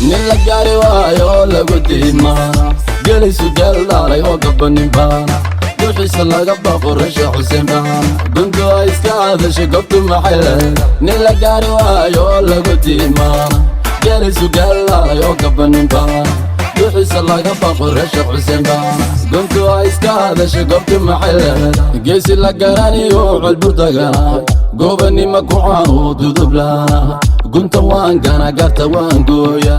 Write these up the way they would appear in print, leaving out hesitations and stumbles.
nila gaari waayo lagu diimaana gelaysu geeldaalay oo gabanin baana duxiisa laga baqo rasha xuseen baana guntu ay iska hadashay goobtu maxay leedahay nila gaari waayo lagu diimaana gelaysu geeldaalay oo gabanin baana duxiisa laga baqo rasha xuseen baana guntu ay iska hadashay goobtu maxay leedahay geesi la garanayo qalbu daganahay gobanima ku caano dudublaana gunta waan gana garta waan gooya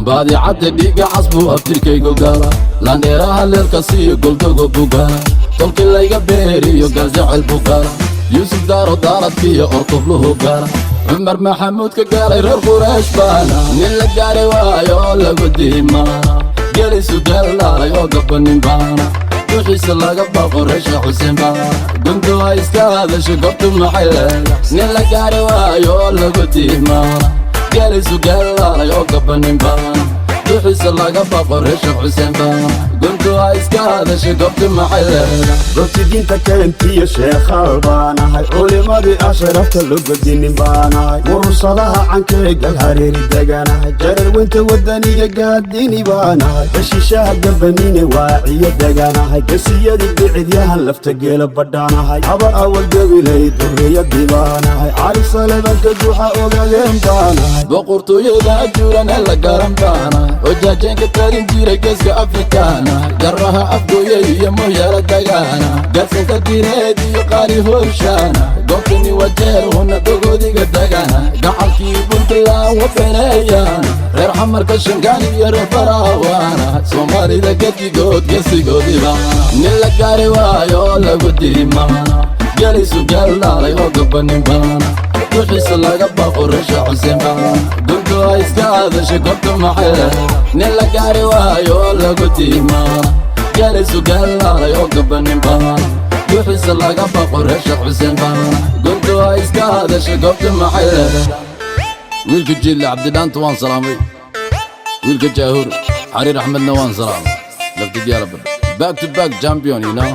baadicadda dhiiga casbu aftirkaygu gala landheeraha leelka siiyo goldogo bugala tolkii layga beeriyo gaasjacel bugala yuusuf daaro daaladkiiyo ortubluhu gala cumar maxamuud ka galay reer quraysh baana nin la gaari waayo lagu diimaana gelaysu geeldaalay oo gabanin baana duxiisa laga baqo rasha xuseen baana guntu ay iska hadashay goobtu maxay leedahay nin la gaari waayo lagu diimaana gelaysu geeldaalay oo gabanin baana duxiisa laga baqo rasha xuseen baana guntu ay iska hadashay goobtu maxay leedahay goobti diinta keentiyo sheekhaal baanahay culimadii asharafta logodinin baanahay murursadaha cankee galhareeri deganahay jareer weynta wadaniga gaadini baanahay heshiishaha gabanine waaciyo deganahay gesiyadii bicidyahan lafta geela badhaanahay haba awal gabilay durriyadii baanahay cali salebanka duuxa ogadeen baanahay boqortooyada ajuuran ee la garan baanahay ojaajeenka taadin jiray geeska afrikaana garaha afgooye iyo mooyaala dagaana gaadsanka diineed iyo qaali hoorshaana goobtani wajeer huna dogoodiga dagana gacalkii puntland wabeneeyaana reer xamarka shangaan iyo reer baraawaana soomaalida gedigood geesigoodibaana nin la gaari waayo lagu diimaana gelaysu geeldaalay oo gabanin baana duxiisa laga baqo rasha xuseen baana guntu ay iska hadashay goobtu maxay leedahay nin la gaari waayo lagu diimaana gelaysu geeldaalay oo gabanin baana duxiisa laga baqo rasha xuseen baana guntu ay iska hadashay goobtu maxay leedahay wiilka jiille cabdidhaanta waan salaamay wiilka jaahuur xariir axmedna waan salaamay laftigyaalaba back to back champion you know